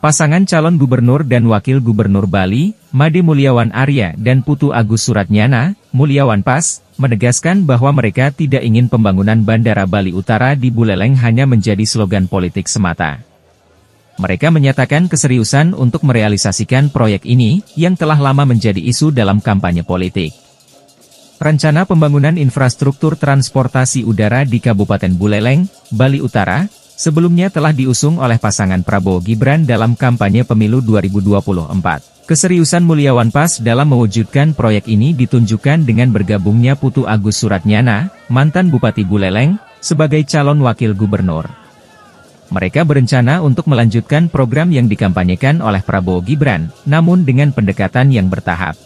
Pasangan calon gubernur dan wakil gubernur Bali, Made Mulyawan Arya dan Putu Agus Suratnyana, Mulyawan Pas, menegaskan bahwa mereka tidak ingin pembangunan Bandara Bali Utara di Buleleng hanya menjadi slogan politik semata. Mereka menyatakan keseriusan untuk merealisasikan proyek ini, yang telah lama menjadi isu dalam kampanye politik. Rencana pembangunan infrastruktur transportasi udara di Kabupaten Buleleng, Bali Utara, sebelumnya telah diusung oleh pasangan Prabowo Gibran dalam kampanye pemilu 2024. Keseriusan Mulyawan Pas dalam mewujudkan proyek ini ditunjukkan dengan bergabungnya Putu Agus Suratnyana, mantan Bupati Buleleng, sebagai calon wakil gubernur. Mereka berencana untuk melanjutkan program yang dikampanyekan oleh Prabowo Gibran, namun dengan pendekatan yang bertahap.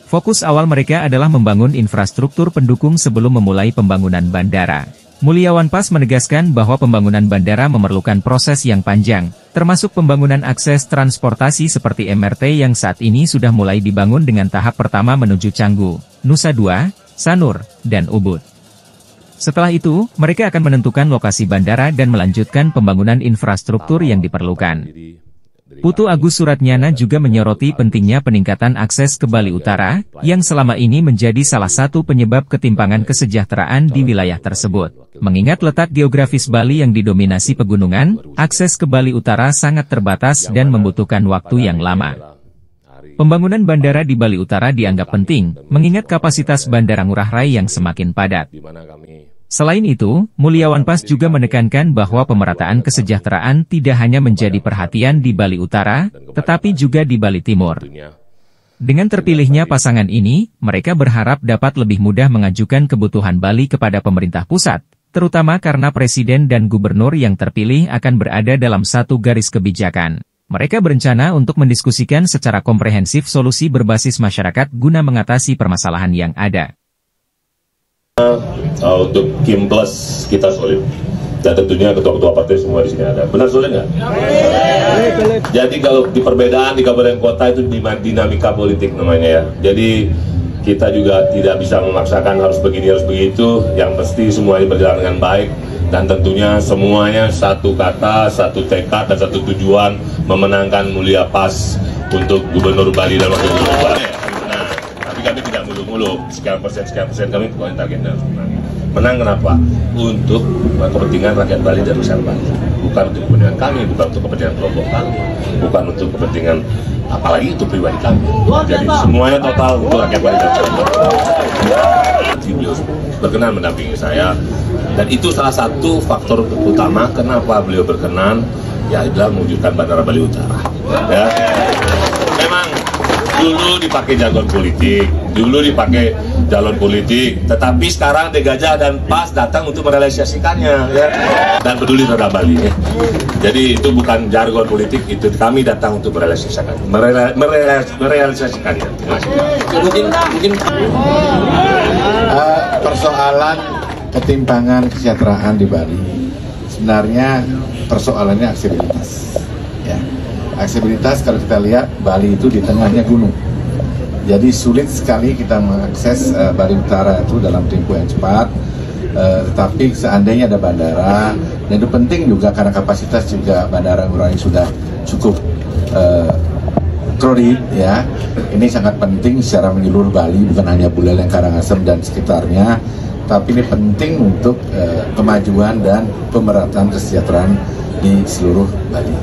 Fokus awal mereka adalah membangun infrastruktur pendukung sebelum memulai pembangunan bandara. Mulyawan Pas menegaskan bahwa pembangunan bandara memerlukan proses yang panjang, termasuk pembangunan akses transportasi seperti MRT yang saat ini sudah mulai dibangun dengan tahap pertama menuju Canggu, Nusa Dua, Sanur, dan Ubud. Setelah itu, mereka akan menentukan lokasi bandara dan melanjutkan pembangunan infrastruktur yang diperlukan. Putu Agus Suratnyana juga menyoroti pentingnya peningkatan akses ke Bali Utara, yang selama ini menjadi salah satu penyebab ketimpangan kesejahteraan di wilayah tersebut. Mengingat letak geografis Bali yang didominasi pegunungan, akses ke Bali Utara sangat terbatas dan membutuhkan waktu yang lama. Pembangunan bandara di Bali Utara dianggap penting, mengingat kapasitas Bandara Ngurah Rai yang semakin padat. Selain itu, Mulyawan Pas juga menekankan bahwa pemerataan kesejahteraan tidak hanya menjadi perhatian di Bali Utara, tetapi juga di Bali Timur. Dengan terpilihnya pasangan ini, mereka berharap dapat lebih mudah mengajukan kebutuhan Bali kepada pemerintah pusat, terutama karena presiden dan gubernur yang terpilih akan berada dalam satu garis kebijakan. Mereka berencana untuk mendiskusikan secara komprehensif solusi berbasis masyarakat guna mengatasi permasalahan yang ada. Untuk Kim Plus kita solid, dan tentunya ketua-ketua partai semua di sini ada. Benar solid nggak? Jadi kalau di perbedaan di kabupaten kota itu dinamika politik namanya ya. Jadi kita juga tidak bisa memaksakan harus begini harus begitu. Yang pasti semuanya berjalan dengan baik dan tentunya semuanya satu kata, satu tekad dan satu tujuan memenangkan Mulya Pas untuk Gubernur Bali dan Wakil Gubernur Bali. Kami tidak muluk-muluk, sekian persen kami pokoknya targetnya menang. Kenapa? Untuk kepentingan rakyat Bali dan masyarakat Bali, bukan untuk kepentingan kami, bukan untuk kepentingan kelompok kami, bukan untuk kepentingan apalagi itu pribadi kami. Jadi semuanya total untuk rakyat Bali dan masyarakat Bali. Beliau berkenan mendampingi saya, dan itu salah satu faktor utama kenapa beliau berkenan, ya adalah mewujudkan Bandara Bali Utara. Ya. Memang dulu dipakai jargon politik, tetapi sekarang De Gajah dan Pas datang untuk merealisasikannya, ya, dan peduli terhadap Bali. Ya. Jadi itu bukan jargon politik, itu kami datang untuk merealisasikannya. Mungkin persoalan ketimpangan kesejahteraan di Bali sebenarnya persoalannya aksesibilitas. Ya. Aksesibilitas kalau kita lihat Bali itu di tengahnya gunung, jadi sulit sekali kita mengakses Bali Utara itu dalam tempo yang cepat. Tetapi seandainya ada bandara, dan itu penting juga karena kapasitas juga Bandara Ngurah Rai sudah cukup crowded, ya. Ini sangat penting secara menyeluruh Bali, bukan hanya Buleleng, Karangasem dan sekitarnya, tapi ini penting untuk kemajuan dan pemerataan kesejahteraan di seluruh Bali.